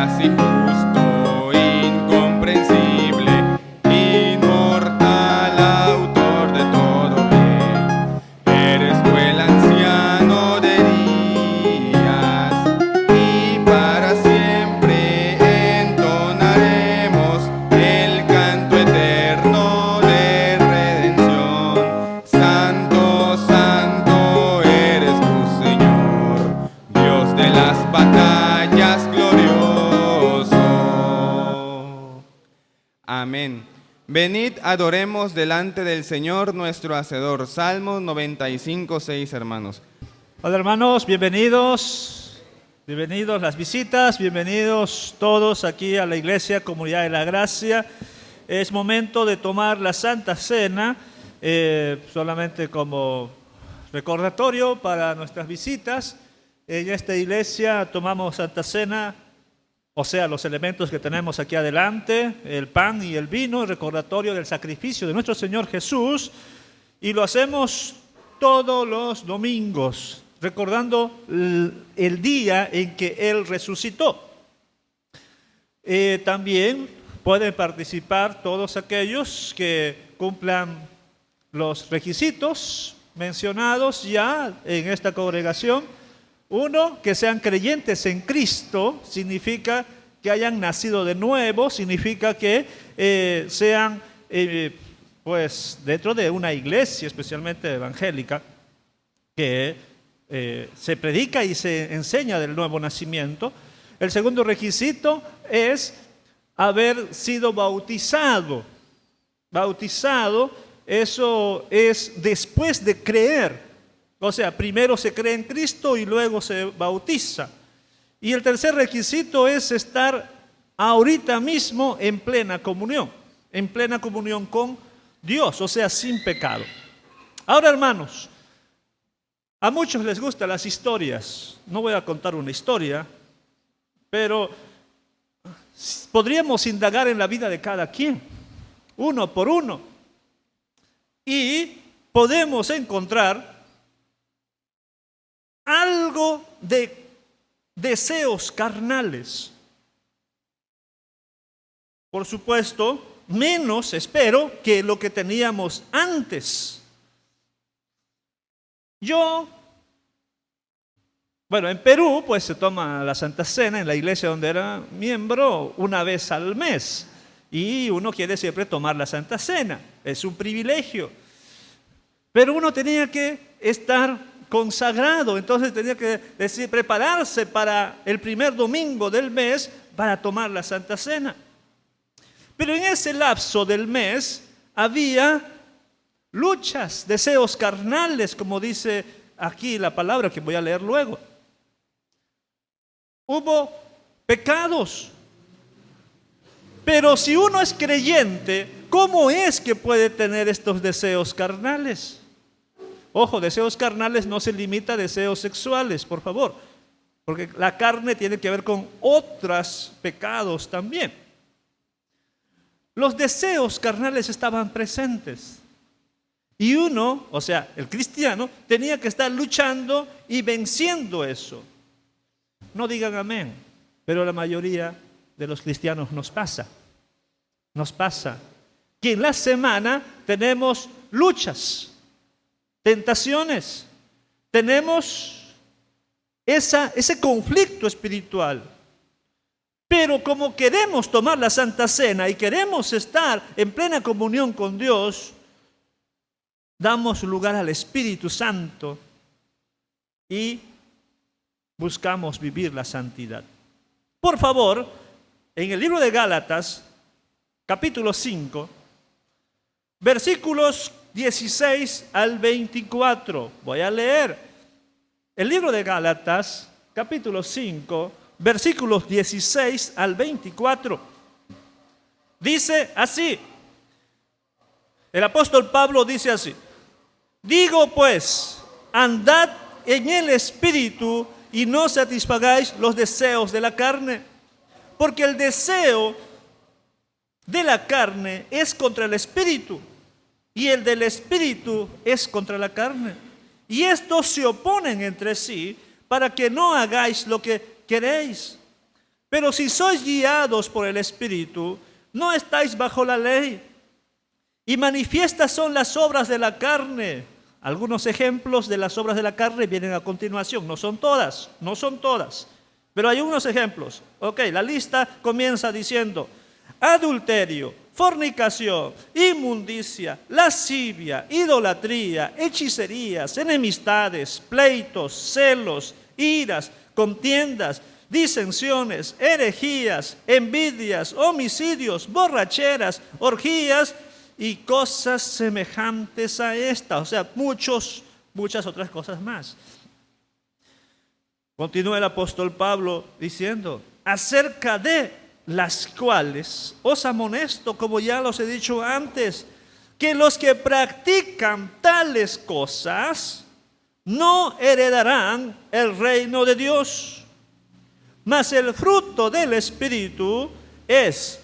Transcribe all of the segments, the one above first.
veraz y justo, incomprensible, inmortal, autor de todo bien. Eres tú el anciano de días, y para siempre entonaremos el canto eterno de redención. Santo, santo eres tú, Señor, Dios de las batallas, glorioso. Amén. Venid, adoremos delante del Señor nuestro Hacedor. Salmos 95, 6, hermanos. Hola hermanos, bienvenidos las visitas, bienvenidos todos aquí a la Iglesia Comunidad de la Gracia. Es momento de tomar la Santa Cena, solamente como recordatorio para nuestras visitas. En esta iglesia tomamos Santa Cena, o sea, los elementos que tenemos aquí adelante, el pan y el vino, recordatorio del sacrificio de nuestro Señor Jesús, y lo hacemos todos los domingos, recordando el día en que Él resucitó. También pueden participar todos aquellos que cumplan los requisitos mencionados ya en esta congregación. Uno, que sean creyentes en Cristo, significa que hayan nacido de nuevo, significa que sean pues dentro de una iglesia, especialmente evangélica, que se predica y se enseña del nuevo nacimiento. El segundo requisito es haber sido bautizado. Bautizado, eso es después de creer. O sea, primero se cree en Cristo y luego se bautiza. Y el tercer requisito es estar ahorita mismo en plena comunión con Dios, o sea, sin pecado. Ahora, hermanos, a muchos les gustan las historias. No voy a contar una historia, pero podríamos indagar en la vida de cada quien, uno por uno, y podemos encontrar algo de deseos carnales. Por supuesto, menos, espero, que lo que teníamos antes. En Perú, pues se toma la Santa Cena en la iglesia donde era miembro una vez al mes. Y uno quiere siempre tomar la Santa Cena. Es un privilegio. Pero uno tenía que estar consagrado, entonces tenía que prepararse para el primer domingo del mes para tomar la Santa Cena. Pero en ese lapso del mes había luchas, deseos carnales, como dice aquí la palabra que voy a leer luego. Hubo pecados. Pero si uno es creyente, ¿cómo es que puede tener estos deseos carnales? Ojo, deseos carnales no se limita a deseos sexuales, por favor, porque la carne tiene que ver con otros pecados también. Los deseos carnales estaban presentes y uno, o sea, el cristiano, tenía que estar luchando y venciendo eso. No digan amén, pero la mayoría de los cristianos nos pasa que en la semana tenemos luchas, tentaciones, tenemos ese conflicto espiritual. Pero como queremos tomar la Santa Cena y queremos estar en plena comunión con Dios, damos lugar al Espíritu Santo y buscamos vivir la santidad. Por favor, en el libro de Gálatas, capítulo 5, versículos 16 al 24. Voy a leer el libro de Gálatas, capítulo 5, versículos 16 al 24. Dice así, el apóstol Pablo dice así: digo pues, andad en el Espíritu y no satisfagáis los deseos de la carne, porque el deseo de la carne es contra el Espíritu, y el del Espíritu es contra la carne. Y estos se oponen entre sí para que no hagáis lo que queréis. Pero si sois guiados por el Espíritu, no estáis bajo la ley. Y manifiestas son las obras de la carne. Algunos ejemplos de las obras de la carne vienen a continuación. No son todas, pero hay unos ejemplos. Ok, la lista comienza diciendo: adulterio, fornicación, inmundicia, lascivia, idolatría, hechicerías, enemistades, pleitos, celos, iras, contiendas, disensiones, herejías, envidias, homicidios, borracheras, orgías y cosas semejantes a esta. O sea, muchas otras cosas más. Continúa el apóstol Pablo diciendo: acerca de las cuales os amonesto, como ya los he dicho antes, que los que practican tales cosas no heredarán el reino de Dios. Mas el fruto del Espíritu es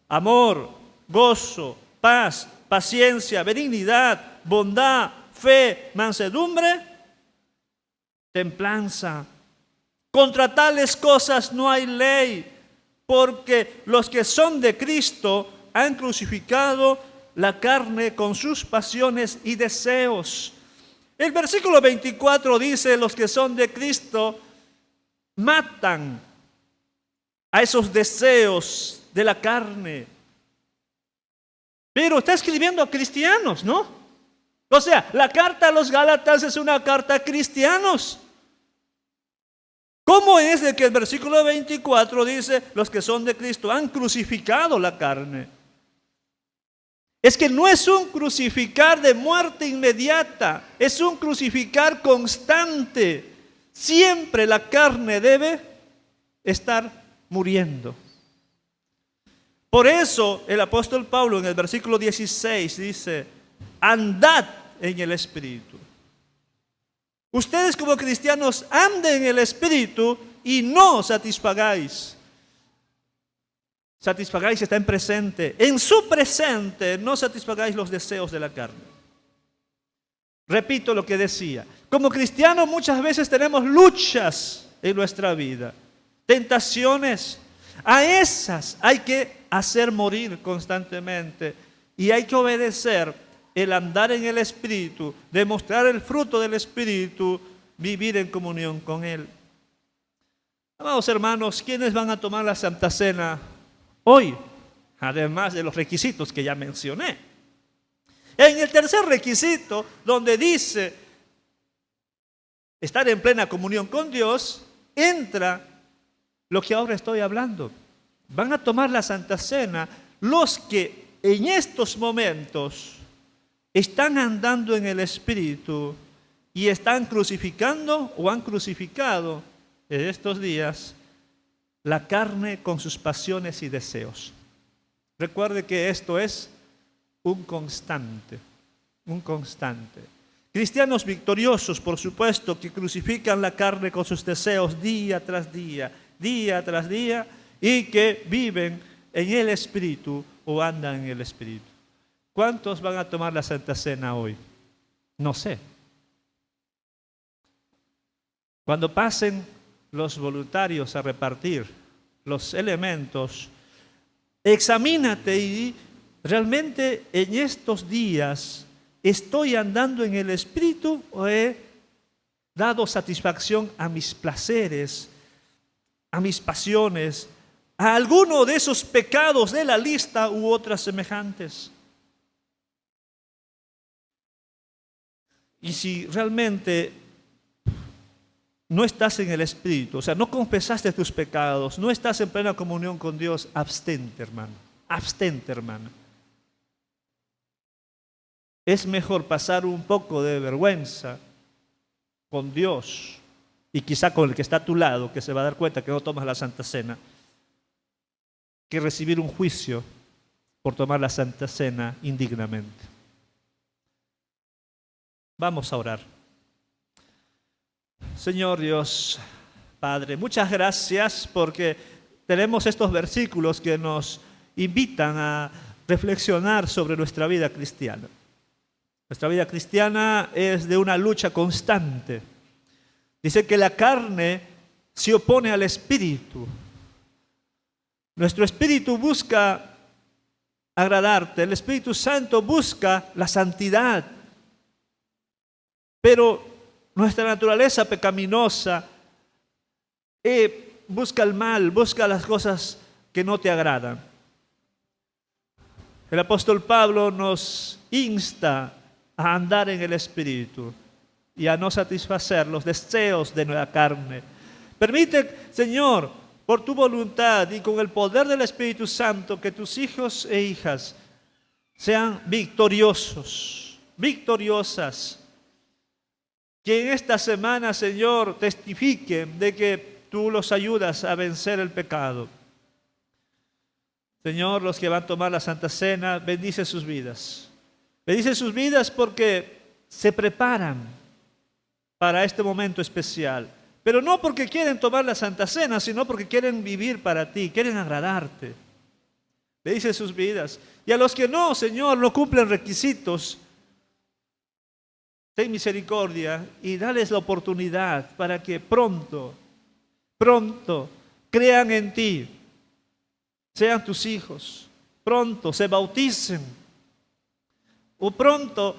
amor, gozo, paz, paciencia, benignidad, bondad, fe, mansedumbre, templanza. Contra tales cosas no hay ley, porque los que son de Cristo han crucificado la carne con sus pasiones y deseos. El versículo 24 dice: los que son de Cristo matan a esos deseos de la carne. Pero está escribiendo a cristianos, ¿no? O sea, la carta a los Gálatas es una carta a cristianos. ¿Cómo es de que el versículo 24 dice: los que son de Cristo han crucificado la carne? Es que no es un crucificar de muerte inmediata, es un crucificar constante. Siempre la carne debe estar muriendo. Por eso el apóstol Pablo en el versículo 16 dice: andad en el Espíritu. Ustedes como cristianos anden en el Espíritu y no satisfagáis. Satisfagáis está en presente. En su presente no satisfagáis los deseos de la carne. Repito lo que decía. Como cristianos muchas veces tenemos luchas en nuestra vida, tentaciones. A esas hay que hacer morir constantemente y hay que obedecer el andar en el Espíritu, demostrar el fruto del Espíritu, vivir en comunión con Él. Amados hermanos, ¿quiénes van a tomar la Santa Cena hoy? Además de los requisitos que ya mencioné. En el tercer requisito, donde dice estar en plena comunión con Dios, entra lo que ahora estoy hablando. Van a tomar la Santa Cena los que en estos momentos están andando en el Espíritu y están crucificando o han crucificado en estos días la carne con sus pasiones y deseos. Recuerde que esto es un constante. Cristianos victoriosos, por supuesto, que crucifican la carne con sus deseos día tras día, y que viven en el Espíritu o andan en el Espíritu. ¿Cuántos van a tomar la Santa Cena hoy? No sé. Cuando pasen los voluntarios a repartir los elementos, examínate y realmente en estos días ¿estoy andando en el Espíritu o he dado satisfacción a mis placeres, a mis pasiones, a alguno de esos pecados de la lista u otras semejantes? Y si realmente no estás en el Espíritu, o sea, no confesaste tus pecados, no estás en plena comunión con Dios, abstente, hermano. Abstente, hermano. Es mejor pasar un poco de vergüenza con Dios y quizá con el que está a tu lado, que se va a dar cuenta que no tomas la Santa Cena, que recibir un juicio por tomar la Santa Cena indignamente. Vamos a orar. Señor Dios, Padre, muchas gracias porque tenemos estos versículos que nos invitan a reflexionar sobre nuestra vida cristiana. Nuestra vida cristiana es de una lucha constante. Dice que la carne se opone al Espíritu. Nuestro espíritu busca agradarte, el Espíritu Santo busca la santidad, pero nuestra naturaleza pecaminosa busca el mal, busca las cosas que no te agradan. El apóstol Pablo nos insta a andar en el Espíritu y a no satisfacer los deseos de nuestra carne. Permite, Señor, por tu voluntad y con el poder del Espíritu Santo, que tus hijos e hijas sean victoriosos, victoriosas. Que en esta semana, Señor, testifiquen de que tú los ayudas a vencer el pecado. Señor, los que van a tomar la Santa Cena, bendice sus vidas. Bendice sus vidas porque se preparan para este momento especial. Pero no porque quieren tomar la Santa Cena, sino porque quieren vivir para ti, quieren agradarte. Bendice sus vidas. Y a los que no, Señor, no cumplen requisitos, ten misericordia y dales la oportunidad para que pronto crean en ti, sean tus hijos, pronto se bauticen o pronto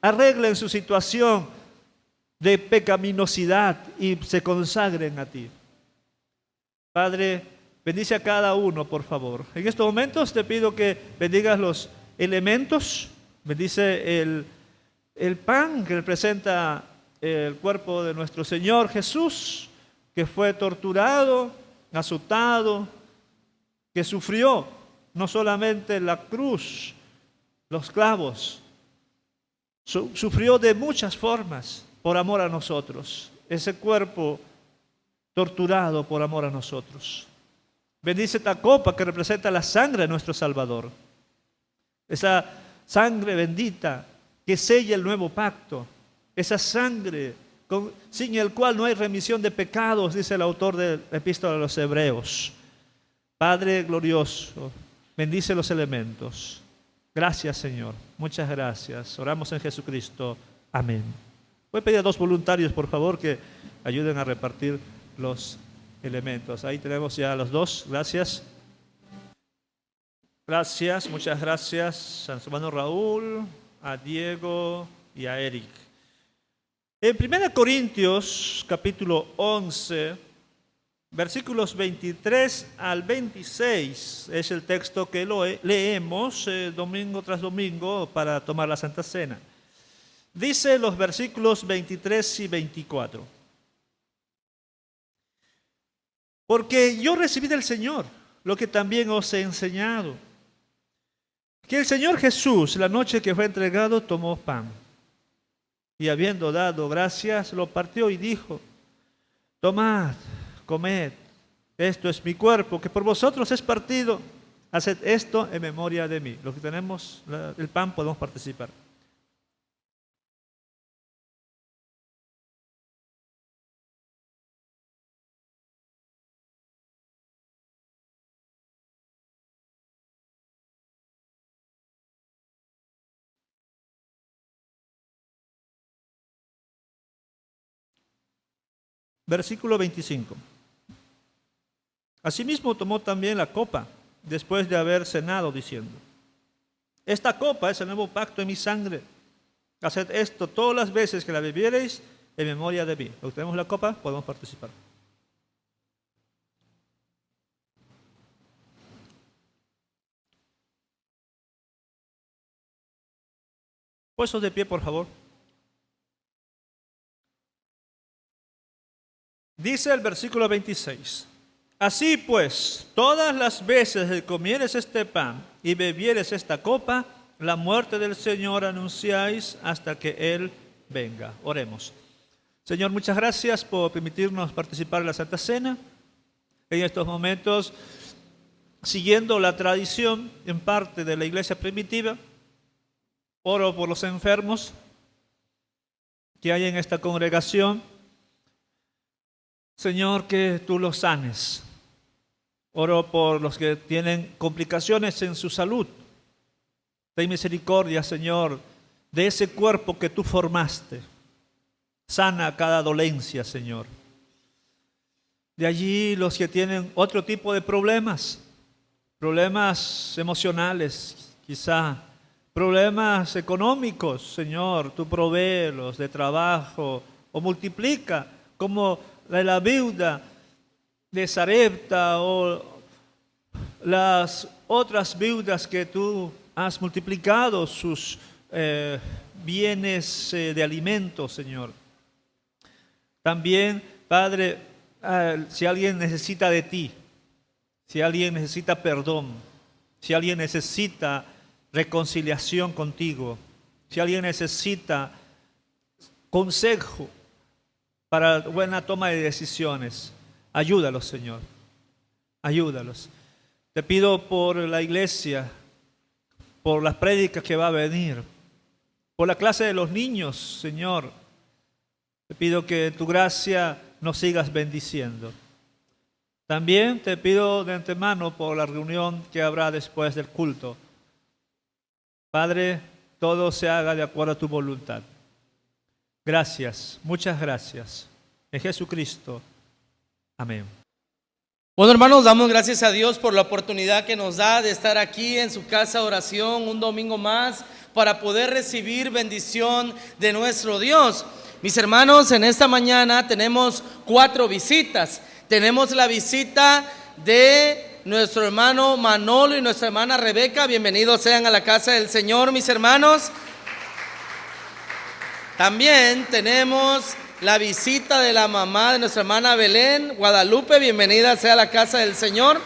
arreglen su situación de pecaminosidad y se consagren a ti. Padre, bendice a cada uno, por favor. En estos momentos te pido que bendigas los elementos, bendice el pan que representa el cuerpo de nuestro Señor Jesús, que fue torturado, azotado, que sufrió no solamente la cruz, los clavos, sufrió de muchas formas por amor a nosotros. Ese cuerpo torturado por amor a nosotros. Bendice esta copa que representa la sangre de nuestro Salvador. Esa sangre bendita que sella el nuevo pacto. Esa sangre sin el cual no hay remisión de pecados, dice el autor de la Epístola a los Hebreos. Padre glorioso, bendice los elementos. Gracias, Señor. Muchas gracias. Oramos en Jesucristo. Amén. Voy a pedir a 2 voluntarios, por favor, que ayuden a repartir los elementos. Ahí tenemos ya a los 2. Gracias. Gracias, muchas gracias a nuestro hermano Raúl, a Diego y a Eric. En 1 Corintios, capítulo 11, versículos 23 al 26, es el texto que leemos domingo tras domingo para tomar la Santa Cena. Dice los versículos 23 y 24. Porque yo recibí del Señor lo que también os he enseñado. Que el Señor Jesús, la noche que fue entregado, tomó pan. Y habiendo dado gracias, lo partió y dijo: tomad, comed, esto es mi cuerpo, que por vosotros es partido. Haced esto en memoria de mí. Los que tenemos el pan podemos participar. Versículo 25. Asimismo tomó también la copa, después de haber cenado, diciendo: esta copa es el nuevo pacto en mi sangre. Haced esto todas las veces que la bebiereis en memoria de mí. Los que tenemos la copa podemos participar. Puestos de pie, por favor. Dice el versículo 26. Así pues, todas las veces que comieres este pan y bebieres esta copa, la muerte del Señor anunciáis hasta que Él venga. Oremos. Señor, muchas gracias por permitirnos participar en la Santa Cena. En estos momentos, siguiendo la tradición en parte de la iglesia primitiva, oro por los enfermos que hay en esta congregación. Señor, que tú los sanes. Oro por los que tienen complicaciones en su salud. Ten misericordia, Señor, de ese cuerpo que tú formaste. Sana cada dolencia, Señor. De allí los que tienen otro tipo de problemas. problemas emocionales, quizá, problemas económicos. Señor, tú provéelos de trabajo o multiplica, como la viuda de Sarepta o las otras viudas que tú has multiplicado sus bienes de alimentos, Señor. También, Padre, si alguien necesita de ti, si alguien necesita perdón, si alguien necesita reconciliación contigo, si alguien necesita consejo para buena toma de decisiones, ayúdalos, Señor, ayúdalos. Te pido por la iglesia, por las prédicas que va a venir, por la clase de los niños, Señor. Te pido que tu gracia nos sigas bendiciendo. También te pido de antemano por la reunión que habrá después del culto. Padre, todo se haga de acuerdo a tu voluntad. Gracias, muchas gracias. En Jesucristo. Amén. Bueno, hermanos, damos gracias a Dios por la oportunidad que nos da de estar aquí en su casa de oración un domingo más para poder recibir bendición de nuestro Dios. Mis hermanos, en esta mañana tenemos 4 visitas. Tenemos la visita de nuestro hermano Manolo y nuestra hermana Rebeca. Bienvenidos sean a la casa del Señor, mis hermanos. También tenemos la visita de la mamá de nuestra hermana Belén, Guadalupe. Bienvenida sea a la casa del Señor.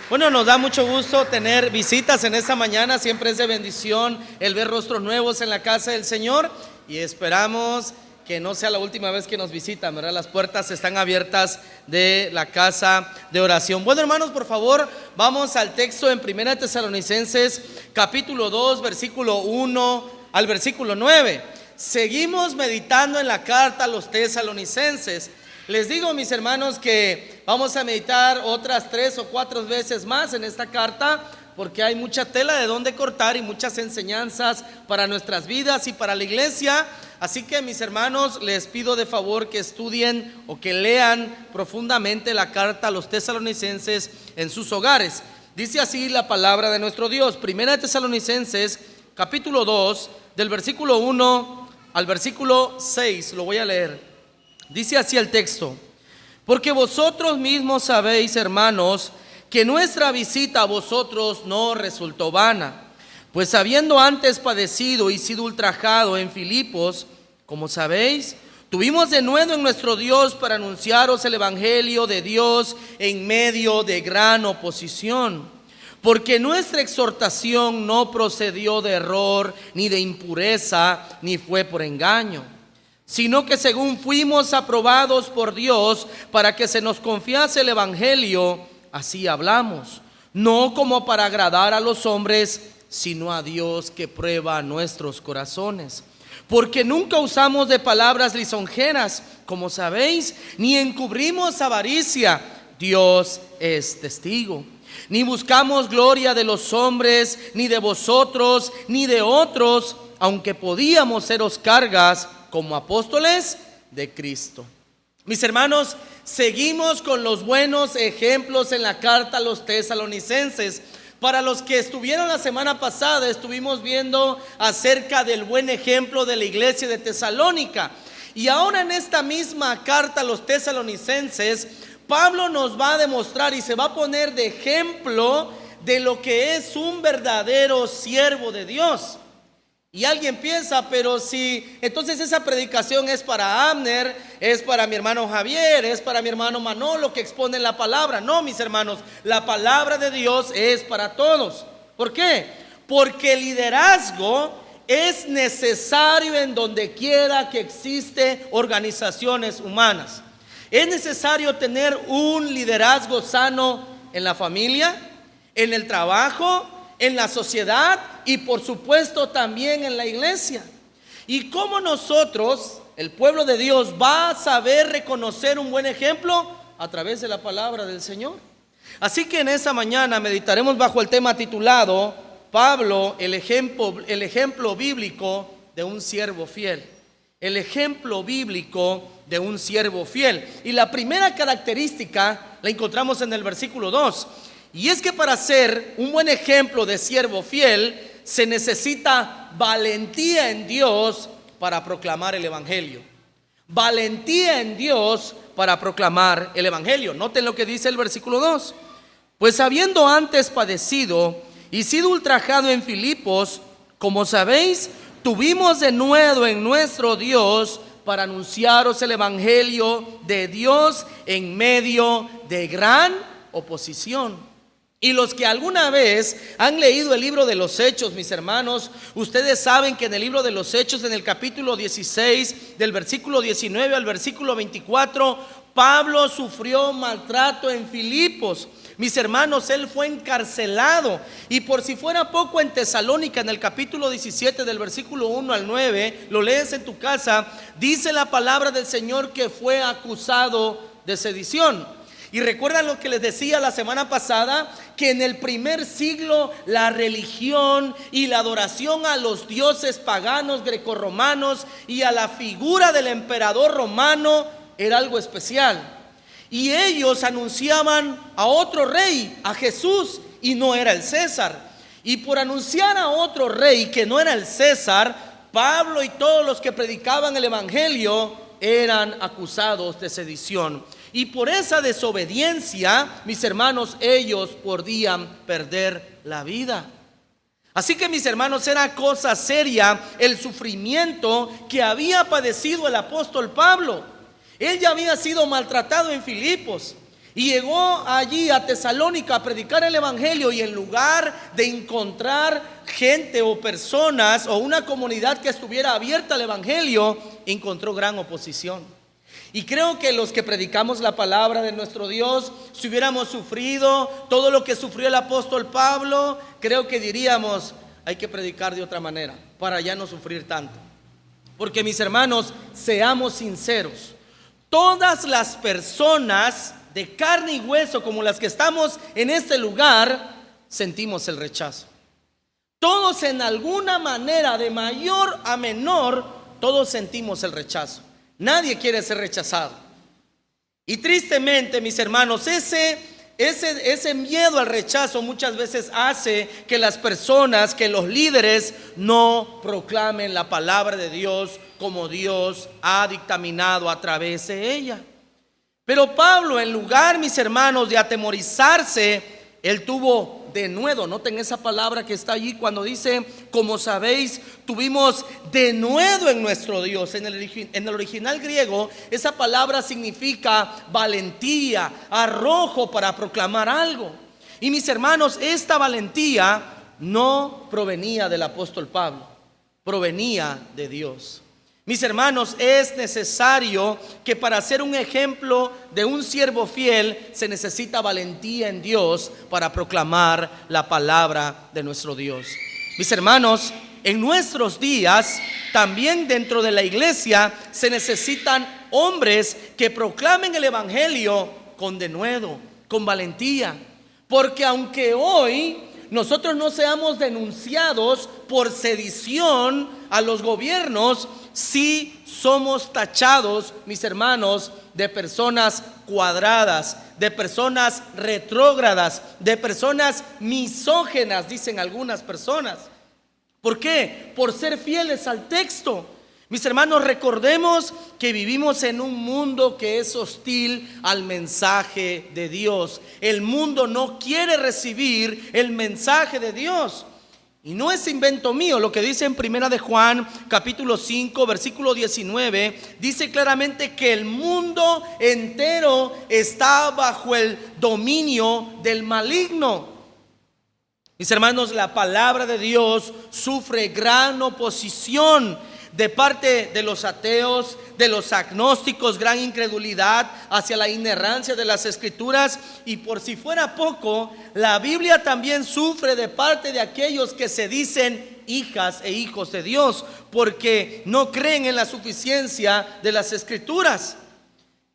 Bueno, nos da mucho gusto tener visitas en esta mañana. Siempre es de bendición el ver rostros nuevos en la casa del Señor. Y esperamos que no sea la última vez que nos visitan, ¿verdad? Las puertas están abiertas de la casa de oración. Bueno, hermanos, por favor, vamos al texto en 1 Tesalonicenses, capítulo 2, versículo 1 al versículo 9. Seguimos meditando en la carta a los tesalonicenses. Les digo, mis hermanos, que vamos a meditar otras 3 o 4 veces más en esta carta, porque hay mucha tela de donde cortar y muchas enseñanzas para nuestras vidas y para la iglesia. Así que, mis hermanos, les pido de favor que estudien o que lean profundamente la carta a los tesalonicenses en sus hogares. Dice así la palabra de nuestro Dios. 1 Tesalonicenses, capítulo 2, del versículo 1 al versículo 6, lo voy a leer. Dice así el texto: porque vosotros mismos sabéis, hermanos, que nuestra visita a vosotros no resultó vana. Pues habiendo antes padecido y sido ultrajado en Filipos, como sabéis, tuvimos de nuevo en nuestro Dios para anunciaros el evangelio de Dios en medio de gran oposición. Porque nuestra exhortación no procedió de error, ni de impureza, ni fue por engaño, sino que según fuimos aprobados por Dios para que se nos confiase el evangelio, así hablamos, no como para agradar a los hombres, sino a Dios que prueba nuestros corazones. Porque nunca usamos de palabras lisonjeras, como sabéis, ni encubrimos avaricia, Dios es testigo. Ni buscamos gloria de los hombres, ni de vosotros, ni de otros, aunque podíamos seros cargas como apóstoles de Cristo. Mis hermanos, seguimos con los buenos ejemplos en la carta a los tesalonicenses. Para los que estuvieron la semana pasada, estuvimos viendo acerca del buen ejemplo de la iglesia de Tesalónica. Y ahora en esta misma carta a los tesalonicenses, Pablo nos va a demostrar y se va a poner de ejemplo de lo que es un verdadero siervo de Dios. Y alguien piensa, pero si entonces esa predicación es para Abner, es para mi hermano Javier, es para mi hermano Manolo que exponen la palabra. No, mis hermanos, la palabra de Dios es para todos. ¿Por qué? Porque el liderazgo es necesario en donde quiera que existe organizaciones humanas. Es necesario tener un liderazgo sano en la familia, en el trabajo, en la sociedad y por supuesto también en la iglesia. ¿Y cómo nosotros, el pueblo de Dios, va a saber reconocer un buen ejemplo? A través de la palabra del Señor. Así que en esta mañana meditaremos bajo el tema titulado Pablo, el ejemplo bíblico de un siervo fiel. El ejemplo bíblico de un siervo fiel. Y la primera característica la encontramos en el versículo 2. Y es que para ser un buen ejemplo de siervo fiel, se necesita valentía en Dios para proclamar el evangelio. Valentía en Dios para proclamar el evangelio. Noten lo que dice el versículo 2. Pues habiendo antes padecido y sido ultrajado en Filipos, como sabéis, tuvimos denuedo en nuestro Dios para anunciaros el evangelio de Dios en medio de gran oposición. Y los que alguna vez han leído el libro de los Hechos, mis hermanos, ustedes saben que en el libro de los Hechos, en el capítulo 16, del versículo 19 al versículo 24, Pablo sufrió maltrato en Filipos. Mis hermanos, él fue encarcelado. Y por si fuera poco, en Tesalónica, en el capítulo 17, del versículo 1 al 9, lo lees en tu casa, dice la palabra del Señor que fue acusado de sedición. Y recuerdan lo que les decía la semana pasada, que en el primer siglo la religión y la adoración a los dioses paganos grecorromanos y a la figura del emperador romano era algo especial. Y ellos anunciaban a otro rey, a Jesús, y no era el César. Y por anunciar a otro rey que no era el César, Pablo y todos los que predicaban el evangelio eran acusados de sedición. Y por esa desobediencia, mis hermanos, ellos podían perder la vida. Así que, mis hermanos, era cosa seria el sufrimiento que había padecido el apóstol Pablo. Él ya había sido maltratado en Filipos y llegó allí a Tesalónica a predicar el evangelio, y en lugar de encontrar gente o personas o una comunidad que estuviera abierta al evangelio, encontró gran oposición. Y creo que los que predicamos la palabra de nuestro Dios, si hubiéramos sufrido todo lo que sufrió el apóstol Pablo, creo que diríamos: hay que predicar de otra manera para ya no sufrir tanto. Porque, mis hermanos, seamos sinceros, todas las personas de carne y hueso como las que estamos en este lugar, sentimos el rechazo. Todos, en alguna manera, de mayor a menor, todos sentimos el rechazo. Nadie quiere ser rechazado. Y tristemente, mis hermanos, ese miedo al rechazo muchas veces hace que las personas, que los líderes no proclamen la palabra de Dios como Dios ha dictaminado a través de ella. Pero Pablo, en lugar, mis hermanos, de atemorizarse, él tuvo denuedo. Noten esa palabra que está allí cuando dice: como sabéis, tuvimos denuedo en nuestro Dios. En el original griego, esa palabra significa valentía, arrojo para proclamar algo. Y, mis hermanos, esta valentía no provenía del apóstol Pablo, provenía de Dios. Mis hermanos, es necesario que para ser un ejemplo de un siervo fiel se necesita valentía en Dios para proclamar la palabra de nuestro Dios. Mis hermanos, en nuestros días, también dentro de la iglesia, se necesitan hombres que proclamen el evangelio con denuedo, con valentía. Porque aunque hoy nosotros no seamos denunciados por sedición a los gobiernos, sí somos tachados, mis hermanos, de personas cuadradas, de personas retrógradas, de personas misógenas, dicen algunas personas. ¿Por qué? Por ser fieles al texto. Mis hermanos, recordemos que vivimos en un mundo que es hostil al mensaje de Dios. El mundo no quiere recibir el mensaje de Dios. Y no es invento mío, lo que dice en Primera de Juan, capítulo 5, versículo 19, dice claramente que el mundo entero está bajo el dominio del maligno. Mis hermanos, la palabra de Dios sufre gran oposición de parte de los ateos, de los agnósticos, gran incredulidad hacia la inerrancia de las escrituras. Y por si fuera poco, la Biblia también sufre de parte de aquellos que se dicen hijas e hijos de Dios, porque no creen en la suficiencia de las escrituras.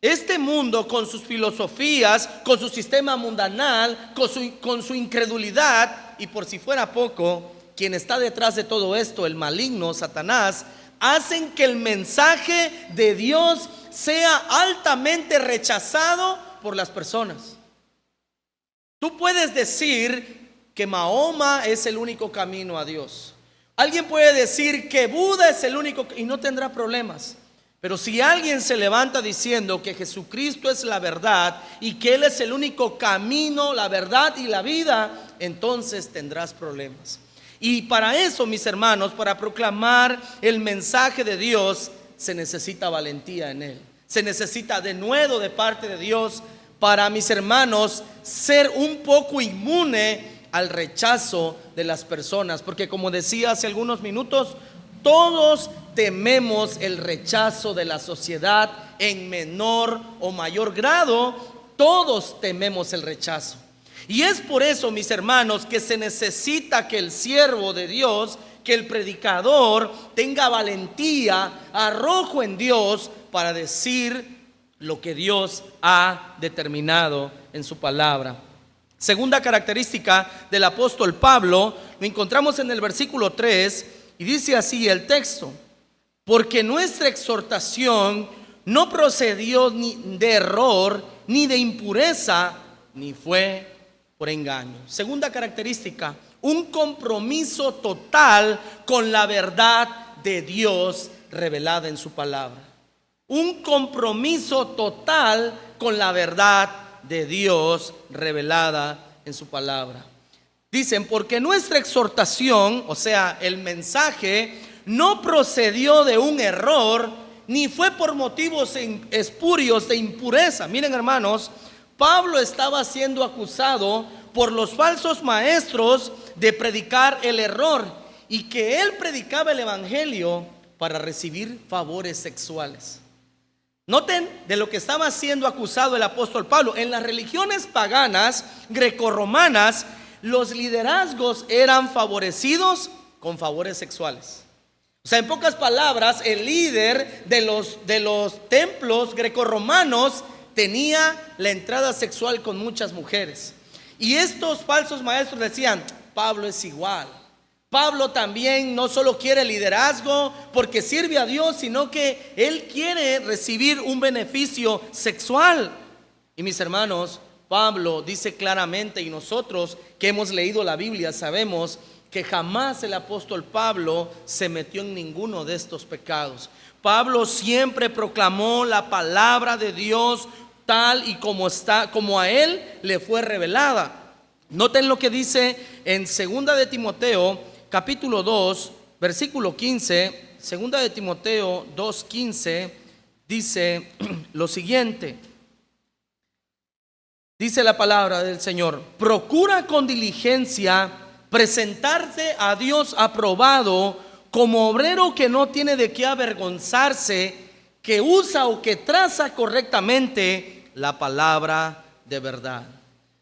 Este mundo, con sus filosofías, con su sistema mundanal, con su incredulidad, y por si fuera poco, quien está detrás de todo esto, el maligno, Satanás, hacen que el mensaje de Dios sea altamente rechazado por las personas. Tú puedes decir que Mahoma es el único camino a Dios. Alguien puede decir que Buda es el único y no tendrá problemas. Pero si alguien se levanta diciendo que Jesucristo es la verdad y que Él es el único camino, la verdad y la vida, entonces tendrás problemas. Y para eso, mis hermanos, para proclamar el mensaje de Dios, se necesita valentía en Él. Se necesita denuedo de parte de Dios para, mis hermanos, ser un poco inmune al rechazo de las personas. Porque como decía hace algunos minutos, todos tememos el rechazo de la sociedad en menor o mayor grado. Todos tememos el rechazo. Y es por eso, mis hermanos, que se necesita que el siervo de Dios, que el predicador tenga valentía, arrojo en Dios para decir lo que Dios ha determinado en su palabra. Segunda característica del apóstol Pablo, lo encontramos en el versículo 3 y dice así el texto: porque nuestra exhortación no procedió ni de error, ni de impureza, ni fue por engaño. Segunda característica, un compromiso total con la verdad de Dios revelada en su palabra. Un compromiso total con la verdad de Dios revelada en su palabra. Dicen, porque nuestra exhortación, o sea, el mensaje, no procedió de un error, ni fue por motivos espurios de impureza. Miren, hermanos, Pablo estaba siendo acusado por los falsos maestros de predicar el error y que él predicaba el evangelio para recibir favores sexuales. Noten de lo que estaba siendo acusado el apóstol Pablo. En las religiones paganas grecorromanas, los liderazgos eran favorecidos con favores sexuales. O sea, en pocas palabras, el líder de los templos grecorromanos tenía la entrada sexual con muchas mujeres. Y estos falsos maestros decían, Pablo es igual. Pablo también no solo quiere liderazgo porque sirve a Dios, sino que él quiere recibir un beneficio sexual. Y mis hermanos, Pablo dice claramente, y nosotros que hemos leído la Biblia sabemos que jamás el apóstol Pablo se metió en ninguno de estos pecados. Pablo siempre proclamó la palabra de Dios tal y como a él le fue revelada. Noten lo que dice en 2 de Timoteo capítulo 2 versículo 15. 2 de Timoteo 2:15 dice lo siguiente. Dice la palabra del Señor: procura con diligencia presentarte a Dios aprobado, como obrero que no tiene de qué avergonzarse, que usa o que traza correctamente la palabra de verdad.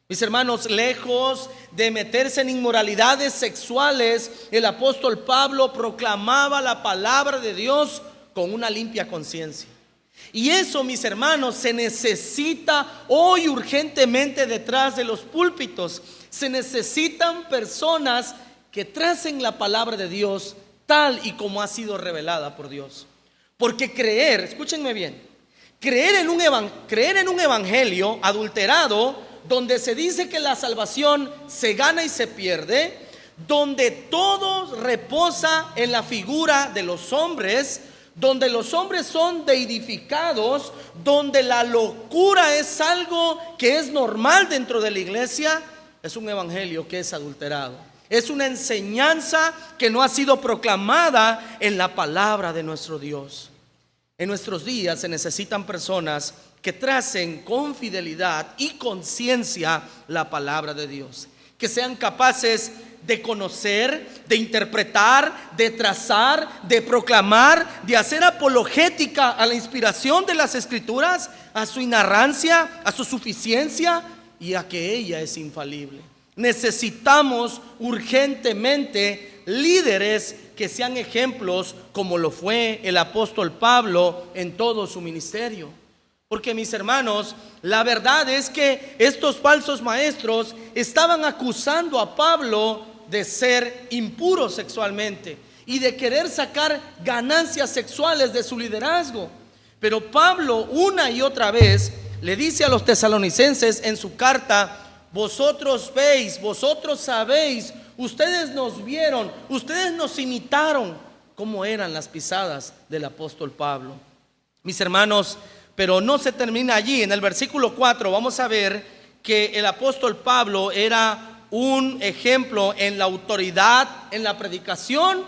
Mis hermanos, lejos de meterse en inmoralidades sexuales, el apóstol Pablo proclamaba la palabra de Dios con una limpia conciencia. Y eso, mis hermanos, se necesita hoy urgentemente detrás de los púlpitos. Se necesitan personas que tracen la palabra de Dios tal y como ha sido revelada por Dios. Porque creer, escúchenme bien, creer en un evangelio adulterado, donde se dice que la salvación se gana y se pierde, donde todo reposa en la figura de los hombres, donde los hombres son deidificados, donde la locura es algo que es normal dentro de la iglesia, es un evangelio que es adulterado. Es una enseñanza que no ha sido proclamada en la palabra de nuestro Dios. En nuestros días se necesitan personas que tracen con fidelidad y conciencia la palabra de Dios, que sean capaces de conocer, de interpretar, de trazar, de proclamar, de hacer apologética a la inspiración de las Escrituras, a su inerrancia, a su suficiencia y a que ella es infalible. Necesitamos urgentemente líderes que sean ejemplos como lo fue el apóstol Pablo en todo su ministerio. Porque, mis hermanos, la verdad es que estos falsos maestros estaban acusando a Pablo de ser impuro sexualmente y de querer sacar ganancias sexuales de su liderazgo. Pero Pablo una y otra vez le dice a los tesalonicenses en su carta: vosotros veis, vosotros sabéis, ustedes nos vieron, ustedes nos imitaron cómo eran las pisadas del apóstol Pablo. Mis hermanos, pero no se termina allí. En el versículo 4 vamos a ver que el apóstol Pablo era un ejemplo en la autoridad, en la predicación,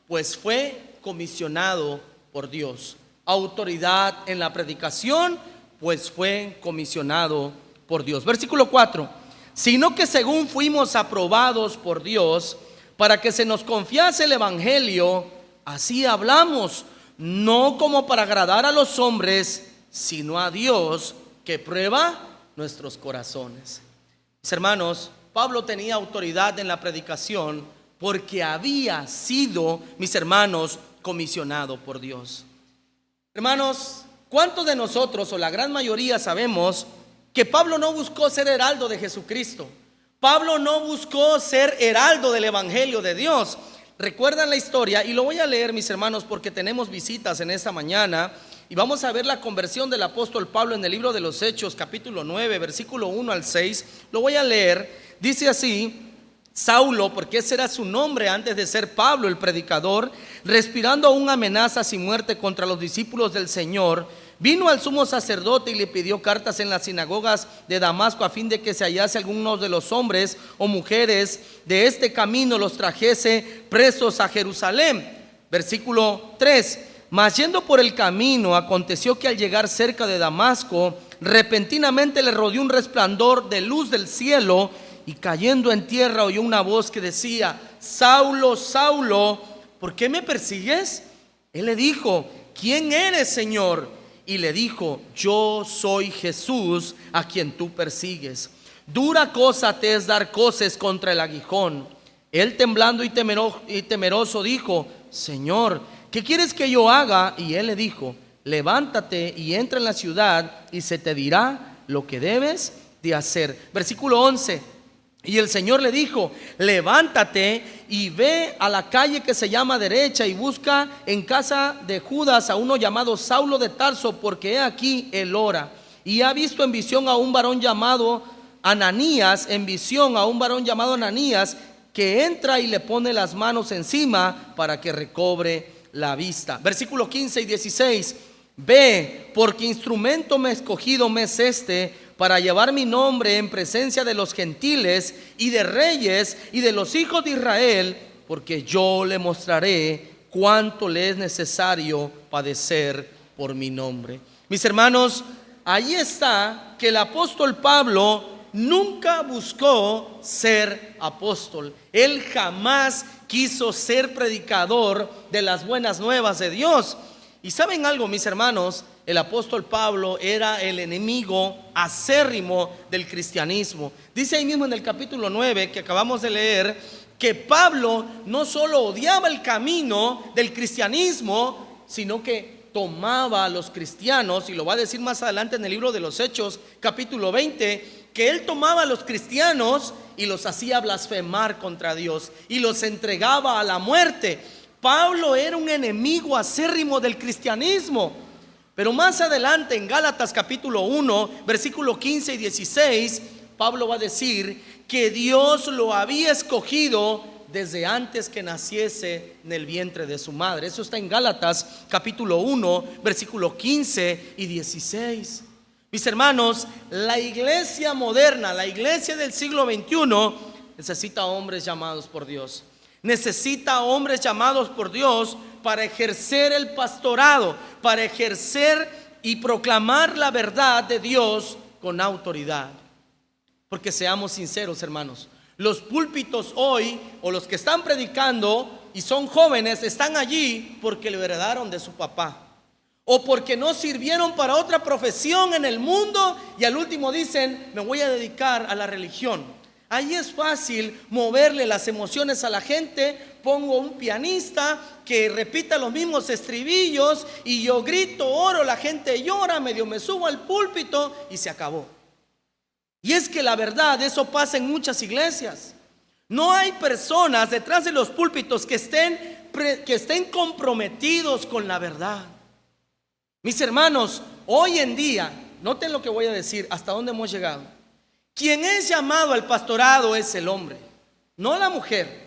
pues fue comisionado por Dios. Autoridad en la predicación, pues fue comisionado por Dios. Versículo 4: sino que según fuimos aprobados por Dios para que se nos confiase el evangelio, así hablamos, no como para agradar a los hombres, sino a Dios que prueba nuestros corazones. Mis hermanos, Pablo tenía autoridad en la predicación porque había sido, mis hermanos, comisionado por Dios. Hermanos, ¿cuántos de nosotros, o la gran mayoría, sabemos que Pablo no buscó ser heraldo de Jesucristo? Pablo no buscó ser heraldo del evangelio de Dios. Recuerdan la historia, y lo voy a leer, mis hermanos, porque tenemos visitas en esta mañana, y vamos a ver la conversión del apóstol Pablo en el libro de los Hechos, capítulo 9, versículo 1 al 6. Lo voy a leer. Dice así: Saulo, porque ese era su nombre antes de ser Pablo el predicador, respirando aún amenazas y muerte contra los discípulos del Señor, vino al sumo sacerdote y le pidió cartas en las sinagogas de Damasco a fin de que se hallase algunos de los hombres o mujeres de este camino, los trajese presos a Jerusalén. Versículo 3: mas yendo por el camino, aconteció que al llegar cerca de Damasco, repentinamente le rodeó un resplandor de luz del cielo, y cayendo en tierra oyó una voz que decía: Saulo, Saulo, ¿por qué me persigues? Él le dijo: ¿quién eres, Señor? Y le dijo: yo soy Jesús a quien tú persigues. Dura cosa te es dar coces contra el aguijón. Él, temblando y temeroso, dijo: Señor, ¿qué quieres que yo haga? Y él le dijo: levántate y entra en la ciudad y se te dirá lo que debes de hacer. Versículo 11: y el Señor le dijo: levántate y ve a la calle que se llama Derecha y busca en casa de Judas a uno llamado Saulo de Tarso, porque he aquí él ora. Y ha visto en visión a un varón llamado Ananías, que entra y le pone las manos encima para que recobre la vista. Versículo 15 y 16: ve, porque instrumento me escogido me es este, para llevar mi nombre en presencia de los gentiles y de reyes y de los hijos de Israel, porque yo le mostraré cuánto le es necesario padecer por mi nombre. Mis hermanos, ahí está que el apóstol Pablo nunca buscó ser apóstol. Él jamás quiso ser predicador de las buenas nuevas de Dios. Y ¿saben algo, mis hermanos? El apóstol Pablo era el enemigo acérrimo del cristianismo. Dice ahí mismo en el capítulo 9 que acabamos de leer, que Pablo no solo odiaba el camino del cristianismo, sino que tomaba a los cristianos, y lo va a decir más adelante en el libro de los Hechos, capítulo 20, que él tomaba a los cristianos y los hacía blasfemar contra Dios y los entregaba a la muerte. Pablo era un enemigo acérrimo del cristianismo. Pero más adelante en Gálatas capítulo 1, versículo 15 y 16, Pablo va a decir que Dios lo había escogido desde antes que naciese en el vientre de su madre. Eso está en Gálatas capítulo 1, versículo 15 y 16. Mis hermanos, la iglesia moderna, la iglesia del siglo XXI, necesita hombres llamados por Dios. Necesita hombres llamados por Dios para ejercer el pastorado, para ejercer y proclamar la verdad de Dios con autoridad. Porque seamos sinceros, hermanos, los púlpitos hoy, o los que están predicando y son jóvenes, están allí porque lo heredaron de su papá, o porque no sirvieron para otra profesión en el mundo y al último dicen: me voy a dedicar a la religión. Ahí es fácil moverle las emociones a la gente. Pongo un pianista que repita los mismos estribillos y yo grito, oro, la gente llora, medio me subo al púlpito y se acabó. Y es que la verdad, eso pasa en muchas iglesias. No hay personas detrás de los púlpitos que estén comprometidos con la verdad. Mis hermanos, hoy en día, noten lo que voy a decir, hasta dónde hemos llegado. Quien es llamado al pastorado es el hombre, no la mujer.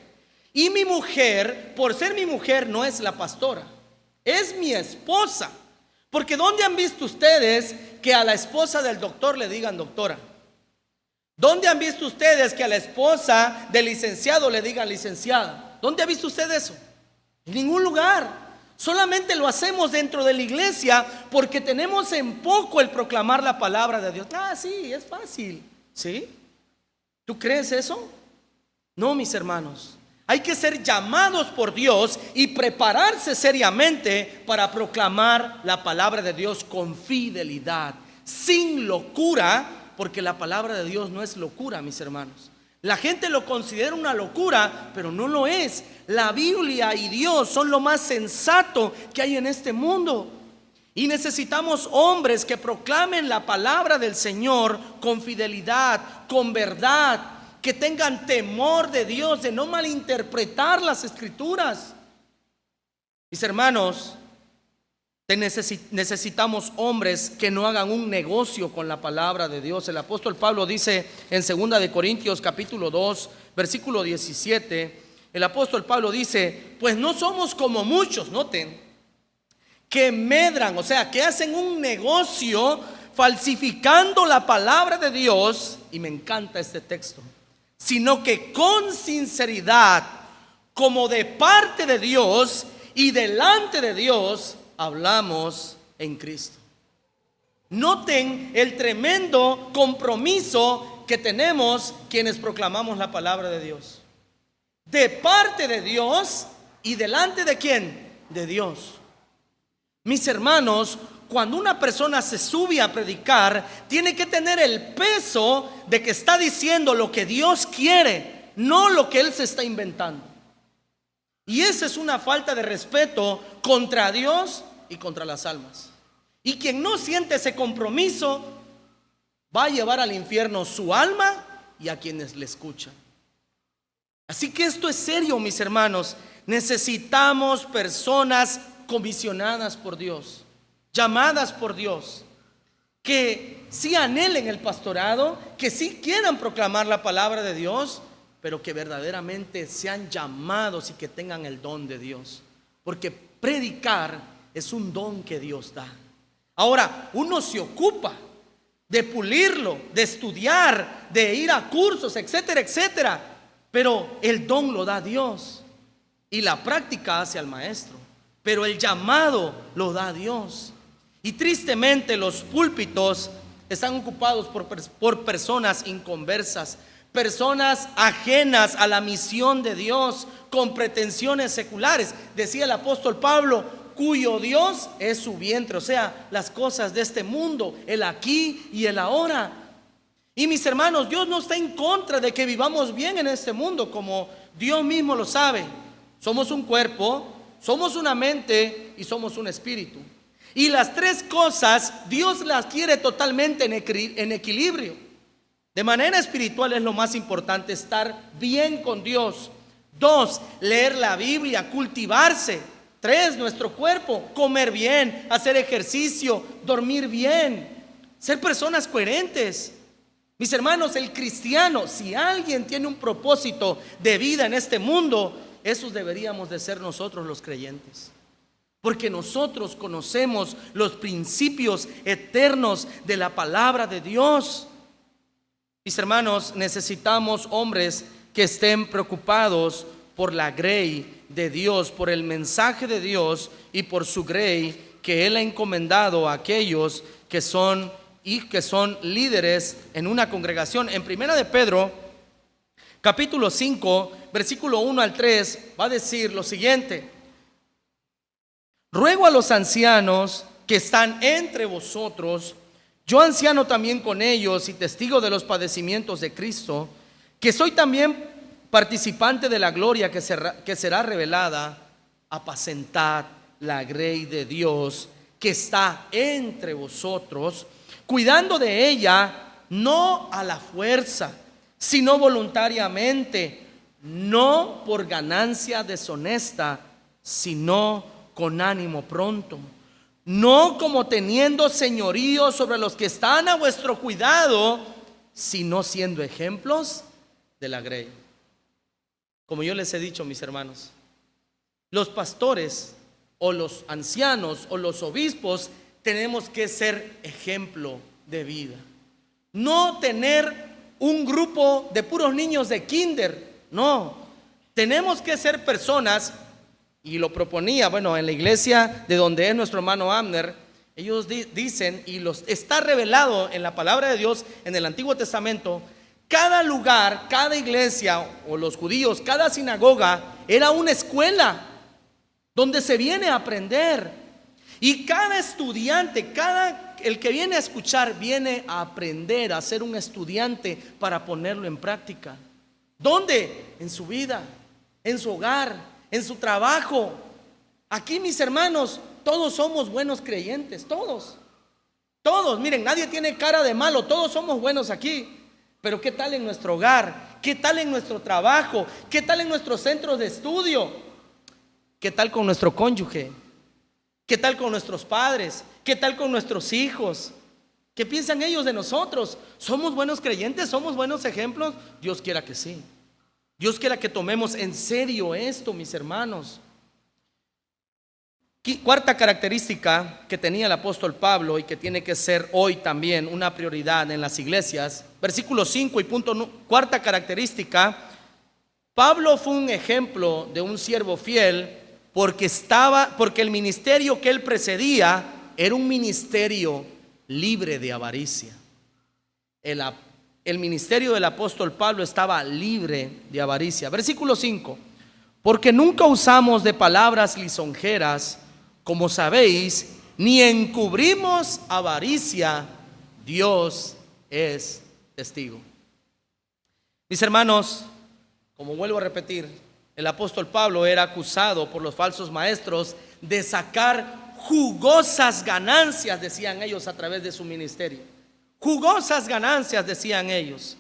Y mi mujer, por ser mi mujer, no es la pastora, es mi esposa. Porque ¿dónde han visto ustedes que a la esposa del doctor le digan doctora? ¿Dónde han visto ustedes que a la esposa del licenciado le digan licenciada? ¿Dónde ha visto usted eso? En ningún lugar. Solamente lo hacemos dentro de la iglesia porque tenemos en poco el proclamar la palabra de Dios. Sí, es fácil. ¿Sí? ¿Tú crees eso? No, mis hermanos. Hay que ser llamados por Dios y prepararse seriamente para proclamar la palabra de Dios con fidelidad, sin locura, porque la palabra de Dios no es locura, mis hermanos. La gente lo considera una locura, pero no lo es. La Biblia y Dios son lo más sensato que hay en este mundo. Y necesitamos hombres que proclamen la palabra del Señor con fidelidad, con verdad, que tengan temor de Dios, de no malinterpretar las escrituras. Mis hermanos, necesitamos hombres que no hagan un negocio con la palabra de Dios. El apóstol Pablo dice en 2 de Corintios capítulo 2, versículo 17, el apóstol Pablo dice: pues no somos como muchos, noten, que medran, o sea, que hacen un negocio falsificando la palabra de Dios. Y me encanta este texto. Sino que con sinceridad, como de parte de Dios y delante de Dios, hablamos en Cristo. Noten el tremendo compromiso que tenemos quienes proclamamos la palabra de Dios. De parte de Dios y delante de ¿quién? De Dios. Mis hermanos, cuando una persona se sube a predicar, tiene que tener el peso de que está diciendo lo que Dios quiere, no lo que él se está inventando. Y esa es una falta de respeto contra Dios y contra las almas. Y quien no siente ese compromiso va a llevar al infierno su alma y a quienes le escuchan. Así que esto es serio, mis hermanos. Necesitamos personas comisionadas por Dios, llamadas por Dios, que sí anhelen el pastorado, que sí quieran proclamar la palabra de Dios, pero que verdaderamente sean llamados y que tengan el don de Dios. Porque predicar es un don que Dios da. Ahora, uno se ocupa de pulirlo, de estudiar, de ir a cursos, etcétera, etcétera. Pero el don lo da Dios y la práctica hace al maestro. Pero el llamado lo da Dios. Y tristemente los púlpitos están ocupados por personas inconversas, personas ajenas a la misión de Dios, con pretensiones seculares. Decía el apóstol Pablo, cuyo Dios es su vientre, o sea, las cosas de este mundo, el aquí y el ahora. Y mis hermanos, Dios no está en contra de que vivamos bien en este mundo, como Dios mismo lo sabe. Somos un cuerpo, somos una mente y somos un espíritu. Y las tres cosas Dios las quiere totalmente en equilibrio. De manera espiritual es lo más importante, estar bien con Dios. 2, leer la Biblia, cultivarse. 3, nuestro cuerpo, comer bien, hacer ejercicio, dormir bien, ser personas coherentes. Mis hermanos, el cristiano, si alguien tiene un propósito de vida en este mundo, esos deberíamos de ser nosotros los creyentes. Porque nosotros conocemos los principios eternos de la palabra de Dios. Mis hermanos, necesitamos hombres que estén preocupados por la grey de Dios, por el mensaje de Dios y por su grey que Él ha encomendado a aquellos que son líderes en una congregación. En 1 de Pedro, capítulo 5, versículo 1 al 3, va a decir lo siguiente: ruego a los ancianos que están entre vosotros, yo anciano también con ellos y testigo de los padecimientos de Cristo, que soy también participante de la gloria que será revelada, apacentad la grey de Dios que está entre vosotros, cuidando de ella, no a la fuerza, sino voluntariamente, no por ganancia deshonesta, sino con ánimo pronto, no como teniendo señorío sobre los que están a vuestro cuidado, sino siendo ejemplos de la grey. Como yo les he dicho, mis hermanos, los pastores o los ancianos o los obispos tenemos que ser ejemplo de vida. No tener un grupo de puros niños de kinder, no. Tenemos que ser personas, y lo proponía, bueno, en la iglesia de donde es nuestro hermano Abner, ellos dicen, y está revelado en la palabra de Dios en el Antiguo Testamento, cada lugar, cada iglesia, o los judíos, cada sinagoga, era una escuela donde se viene a aprender. Y cada estudiante, el que viene a escuchar, viene a aprender, a ser un estudiante para ponerlo en práctica. ¿Dónde? En su vida, en su hogar, en su trabajo. Aquí, mis hermanos, todos somos buenos creyentes, todos. Miren, nadie tiene cara de malo, todos somos buenos aquí. Pero ¿qué tal en nuestro hogar? ¿Qué tal en nuestro trabajo? ¿Qué tal en nuestros centros de estudio? ¿Qué tal con nuestro cónyuge? ¿Qué tal con nuestros padres? ¿Qué tal con nuestros hijos? ¿Qué piensan ellos de nosotros? ¿Somos buenos creyentes? ¿Somos buenos ejemplos? Dios quiera que sí. Dios quiera que tomemos en serio esto, mis hermanos. Cuarta característica que tenía el apóstol Pablo y que tiene que ser hoy también una prioridad en las iglesias. Versículo 5 y cuarta característica. Pablo fue un ejemplo de un siervo fiel porque el ministerio que él precedía era un ministerio libre de avaricia. El ministerio del apóstol Pablo estaba libre de avaricia. Versículo 5. Porque nunca usamos de palabras lisonjeras, como sabéis, ni encubrimos avaricia. Dios es testigo. Mis hermanos, como vuelvo a repetir, el apóstol Pablo era acusado por los falsos maestros de sacar jugosas ganancias, decían ellos, a través de su ministerio. Jugosas ganancias, decían ellos.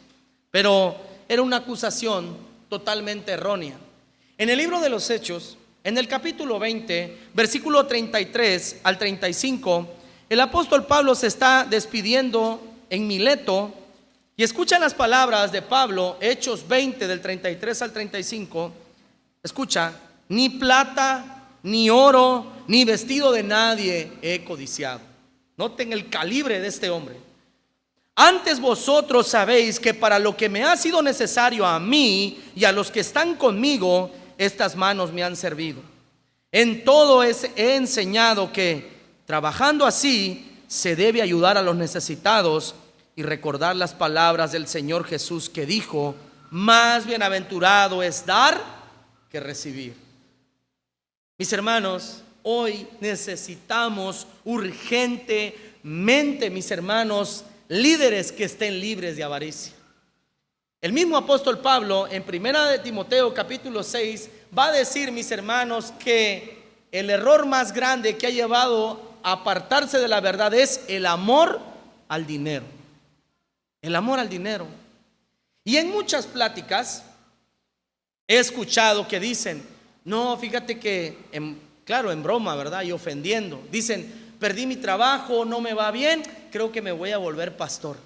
Pero era una acusación totalmente errónea. En el libro de los Hechos, en el capítulo 20, versículo 33 al 35, el apóstol Pablo se está despidiendo en Mileto y escucha las palabras de Pablo, Hechos 20 del 33 al 35. Escucha: ni plata, ni oro, ni vestido de nadie he codiciado. Noten el calibre de este hombre. Antes vosotros sabéis que para lo que me ha sido necesario a mí y a los que están conmigo, estas manos me han servido. En todo he enseñado que, trabajando así, se debe ayudar a los necesitados y recordar las palabras del Señor Jesús que dijo: más bienaventurado es dar que recibir. Mis hermanos, hoy necesitamos urgentemente, mis hermanos, líderes que estén libres de avaricia. El mismo apóstol Pablo en 1 de Timoteo capítulo 6 va a decir, mis hermanos, que el error más grande que ha llevado a apartarse de la verdad es el amor al dinero. El amor al dinero. Y en muchas pláticas he escuchado que dicen: no, fíjate que, claro, en broma, ¿verdad? Y ofendiendo. Dicen: perdí mi trabajo, no me va bien, creo que me voy a volver pastor.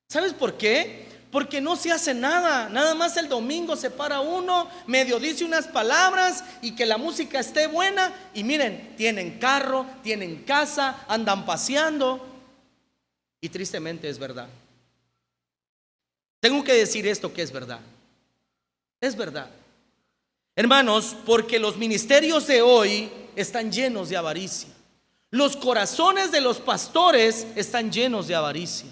¿Sabes por qué? Porque no se hace nada. Nada más el domingo se para uno, medio dice unas palabras y que la música esté buena. Y miren, tienen carro, tienen casa, andan paseando. Y tristemente es verdad. Tengo que decir esto que es verdad. Es verdad. Hermanos, porque los ministerios de hoy están llenos de avaricia. Los corazones de los pastores están llenos de avaricia.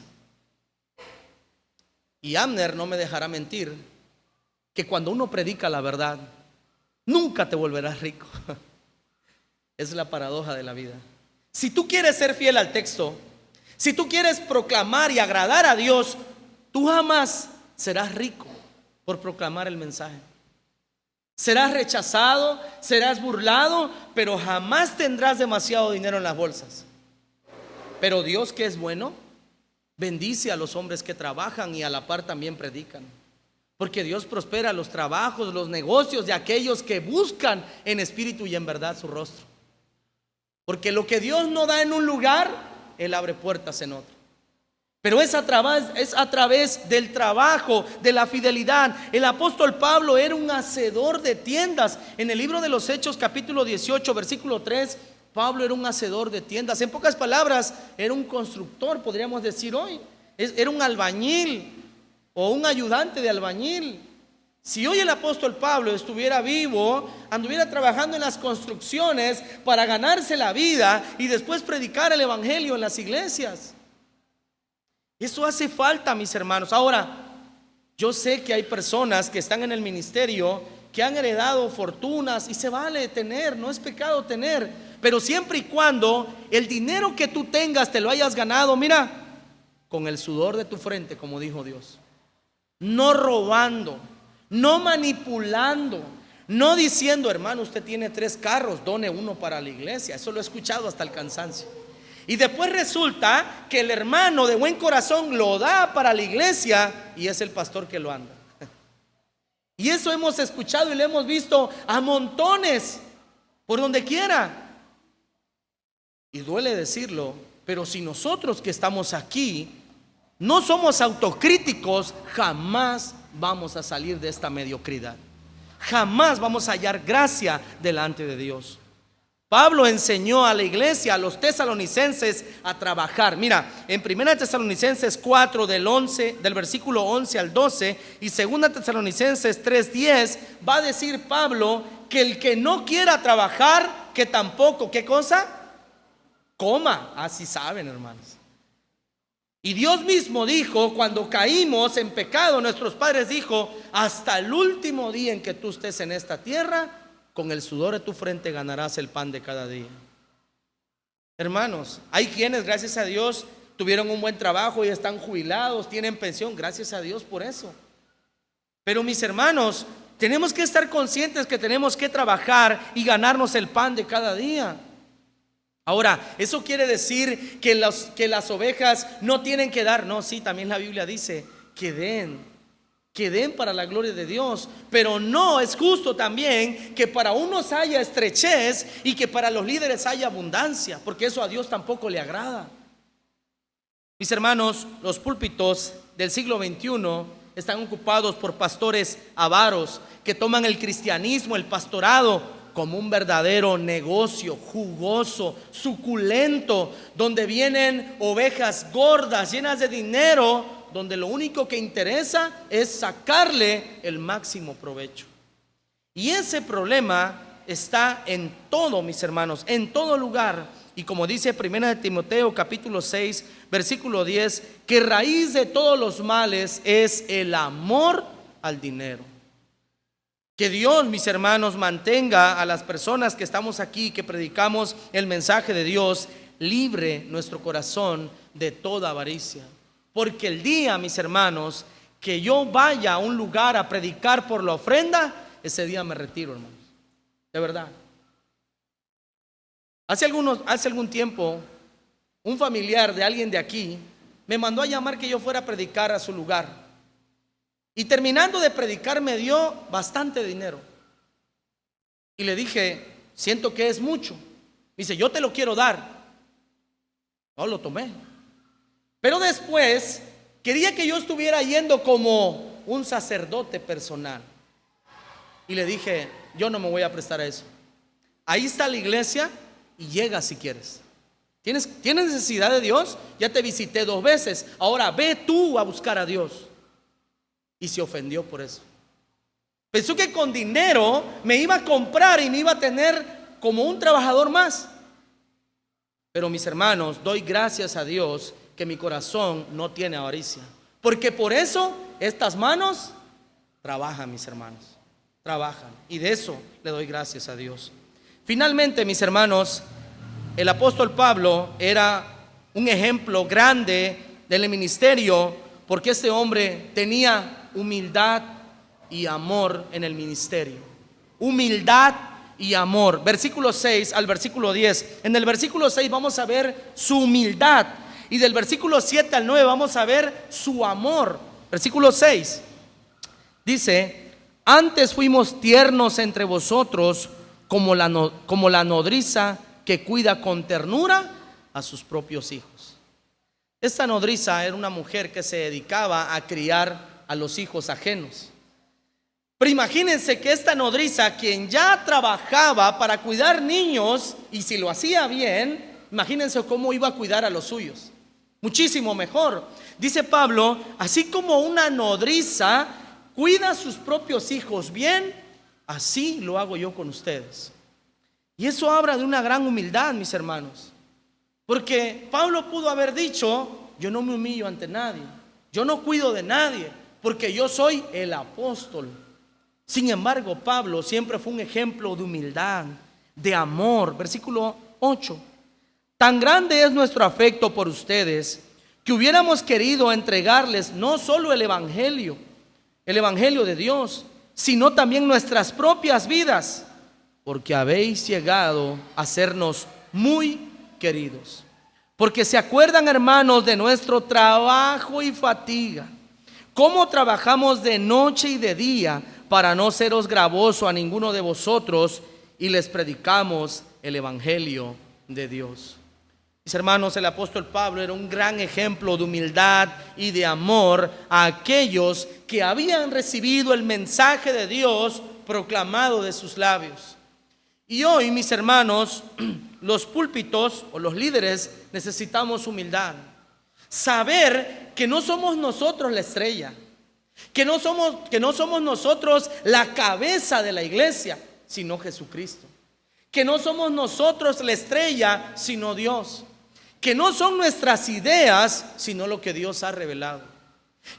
Y Abner no me dejará mentir que cuando uno predica la verdad, nunca te volverás rico. Es la paradoja de la vida. Si tú quieres ser fiel al texto, si tú quieres proclamar y agradar a Dios, tú jamás serás rico por proclamar el mensaje. Serás rechazado, serás burlado, pero jamás tendrás demasiado dinero en las bolsas. Pero Dios, que es bueno, bendice a los hombres que trabajan y a la par también predican. Porque Dios prospera los trabajos, los negocios de aquellos que buscan en espíritu y en verdad su rostro. Porque lo que Dios no da en un lugar, Él abre puertas en otro. Pero es a través del trabajo, de la fidelidad. El apóstol Pablo era un hacedor de tiendas. En el libro de los Hechos, capítulo 18, versículo 3, Pablo era un hacedor de tiendas. En pocas palabras, era un constructor, podríamos decir hoy. Era un albañil o un ayudante de albañil. Si hoy el apóstol Pablo estuviera vivo, anduviera trabajando en las construcciones para ganarse la vida y después predicar el evangelio en las iglesias. Eso hace falta, mis hermanos. Ahora, yo sé que hay personas que están en el ministerio que han heredado fortunas y se vale tener, no es pecado tener, pero siempre y cuando el dinero que tú tengas te lo hayas ganado, mira, con el sudor de tu frente, como dijo Dios. No robando, no manipulando, no diciendo, hermano, usted tiene 3 carros, done uno para la iglesia. Eso lo he escuchado hasta el cansancio. Y después resulta que el hermano de buen corazón lo da para la iglesia y es el pastor que lo anda. Y eso hemos escuchado y lo hemos visto a montones, por donde quiera. Y duele decirlo, pero si nosotros que estamos aquí no somos autocríticos, jamás vamos a salir de esta mediocridad. Jamás vamos a hallar gracia delante de Dios. Pablo enseñó a la iglesia, a los tesalonicenses, a trabajar. Mira, en 1 Tesalonicenses 4 del versículo 11 al 12 y 2 Tesalonicenses 3:10 va a decir Pablo que el que no quiera trabajar, que tampoco, ¿qué cosa? Coma. Así saben, hermanos. Y Dios mismo dijo, cuando caímos en pecado, nuestros padres dijo, hasta el último día en que tú estés en esta tierra, con el sudor de tu frente ganarás el pan de cada día. Hermanos, hay quienes, gracias a Dios, tuvieron un buen trabajo y están jubilados, tienen pensión, gracias a Dios por eso. Pero mis hermanos, tenemos que estar conscientes que tenemos que trabajar y ganarnos el pan de cada día. Ahora, ¿eso quiere decir que las ovejas no tienen que dar? No, sí, también la Biblia dice que den para la gloria de Dios, pero no es justo también que para unos haya estrechez y que para los líderes haya abundancia, porque eso a Dios tampoco le agrada. Mis hermanos, los púlpitos del siglo XXI están ocupados por pastores avaros que toman el cristianismo, el pastorado, como un verdadero negocio jugoso, suculento, donde vienen ovejas gordas, llenas de dinero, donde lo único que interesa es sacarle el máximo provecho. Y ese problema está en todo, mis hermanos, en todo lugar. Y como dice 1 Timoteo capítulo 6, versículo 10, que raíz de todos los males es el amor al dinero. Que Dios, mis hermanos, mantenga a las personas que estamos aquí, que predicamos el mensaje de Dios, libre nuestro corazón de toda avaricia. Porque el día, mis hermanos, que yo vaya a un lugar a predicar por la ofrenda, ese día me retiro, hermanos. De verdad. Hace algún tiempo, un familiar de alguien de aquí me mandó a llamar que yo fuera a predicar a su lugar. Y terminando de predicar me dio bastante dinero. Y le dije, siento que es mucho. Me dice, yo te lo quiero dar. No, lo tomé. Pero después quería que yo estuviera yendo como un sacerdote personal. Y le dije, yo no me voy a prestar a eso. Ahí está la iglesia y llega si quieres. ¿Tienes necesidad de Dios? Ya te visité 2 veces. Ahora ve tú a buscar a Dios. Y se ofendió por eso. Pensó que con dinero me iba a comprar y me iba a tener como un trabajador más. Pero mis hermanos, doy gracias a Dios que mi corazón no tiene avaricia, porque por eso estas manos trabajan, mis hermanos, trabajan, y de eso le doy gracias a Dios. Finalmente, mis hermanos, el apóstol Pablo era un ejemplo grande del ministerio, porque este hombre tenía humildad y amor en el ministerio. Humildad y amor. Versículo 6 al versículo 10. En el versículo 6 vamos a ver su humildad. Y del versículo 7 al 9 vamos a ver su amor. Versículo 6 dice: antes fuimos tiernos entre vosotros como la nodriza que cuida con ternura a sus propios hijos. Esta nodriza era una mujer que se dedicaba a criar a los hijos ajenos. Pero imagínense que esta nodriza, quien ya trabajaba para cuidar niños, y si lo hacía bien, imagínense cómo iba a cuidar a los suyos. Muchísimo mejor. Dice Pablo, así como una nodriza cuida a sus propios hijos bien, así lo hago yo con ustedes. Y eso habla de una gran humildad, mis hermanos. Porque Pablo pudo haber dicho, yo no me humillo ante nadie, yo no cuido de nadie, porque yo soy el apóstol. Sin embargo, Pablo siempre fue un ejemplo de humildad, de amor. Versículo 8. Tan grande es nuestro afecto por ustedes, que hubiéramos querido entregarles no solo el evangelio de Dios, sino también nuestras propias vidas, porque habéis llegado a sernos muy queridos. Porque se acuerdan, hermanos, de nuestro trabajo y fatiga, cómo trabajamos de noche y de día para no seros gravoso a ninguno de vosotros, y les predicamos el evangelio de Dios. Mis hermanos, el apóstol Pablo era un gran ejemplo de humildad y de amor a aquellos que habían recibido el mensaje de Dios proclamado de sus labios. Y hoy, mis hermanos, los púlpitos o los líderes necesitamos humildad. Saber que no somos nosotros la estrella, que no somos nosotros la cabeza de la iglesia, sino Jesucristo. Que no somos nosotros la estrella, sino Dios. Que no son nuestras ideas, sino lo que Dios ha revelado.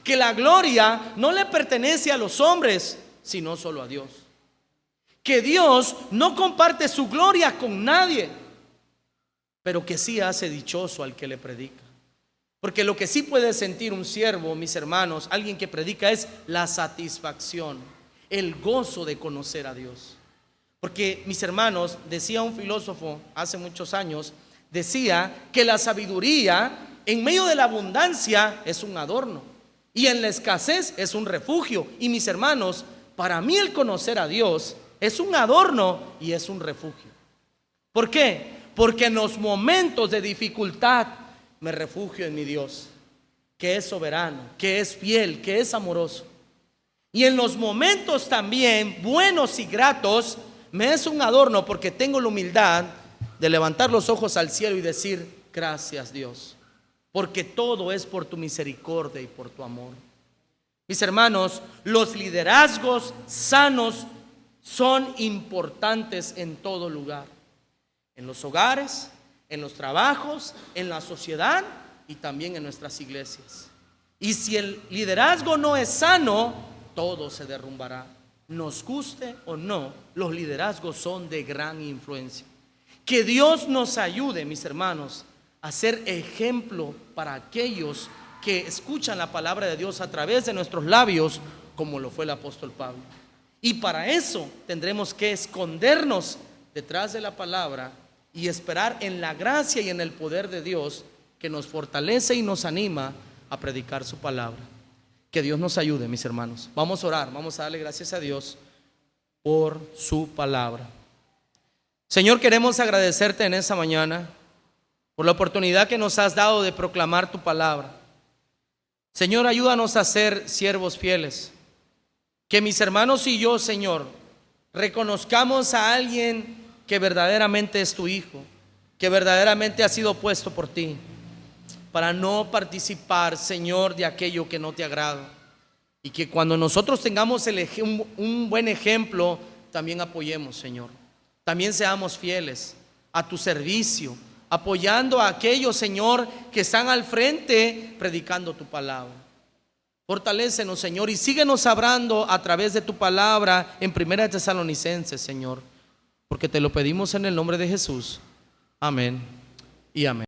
Que la gloria no le pertenece a los hombres, sino solo a Dios. Que Dios no comparte su gloria con nadie, pero que sí hace dichoso al que le predica. Porque lo que sí puede sentir un siervo, mis hermanos, alguien que predica, es la satisfacción, el gozo de conocer a Dios. Porque, mis hermanos, decía un filósofo hace muchos años, decía que la sabiduría en medio de la abundancia es un adorno y en la escasez es un refugio. Y, mis hermanos, para mí el conocer a Dios es un adorno y es un refugio. ¿Por qué? Porque en los momentos de dificultad me refugio en mi Dios, que es soberano, que es fiel, que es amoroso. Y en los momentos también buenos y gratos me es un adorno, porque tengo la humildad de levantar los ojos al cielo y decir, gracias Dios, porque todo es por tu misericordia y por tu amor. Mis hermanos, los liderazgos sanos son importantes en todo lugar, en los hogares, en los trabajos, en la sociedad y también en nuestras iglesias. Y si el liderazgo no es sano, todo se derrumbará. Nos guste o no, los liderazgos son de gran influencia. Que Dios nos ayude, mis hermanos, a ser ejemplo para aquellos que escuchan la palabra de Dios a través de nuestros labios, como lo fue el apóstol Pablo. Y para eso tendremos que escondernos detrás de la palabra y esperar en la gracia y en el poder de Dios, que nos fortalece y nos anima a predicar su palabra. Que Dios nos ayude, mis hermanos. Vamos a orar, vamos a darle gracias a Dios por su palabra. Señor, queremos agradecerte en esta mañana por la oportunidad que nos has dado de proclamar tu palabra. Señor, ayúdanos a ser siervos fieles. Que mis hermanos y yo, Señor, reconozcamos a alguien que verdaderamente es tu hijo, que verdaderamente ha sido puesto por ti, para no participar, Señor, de aquello que no te agrada. Y que cuando nosotros tengamos un buen ejemplo, también apoyemos, Señor. También seamos fieles a tu servicio, apoyando a aquellos, Señor, que están al frente predicando tu palabra. Fortalécenos, Señor, y síguenos hablando a través de tu palabra en 1 Tesalonicenses, Señor, porque te lo pedimos en el nombre de Jesús. Amén y amén.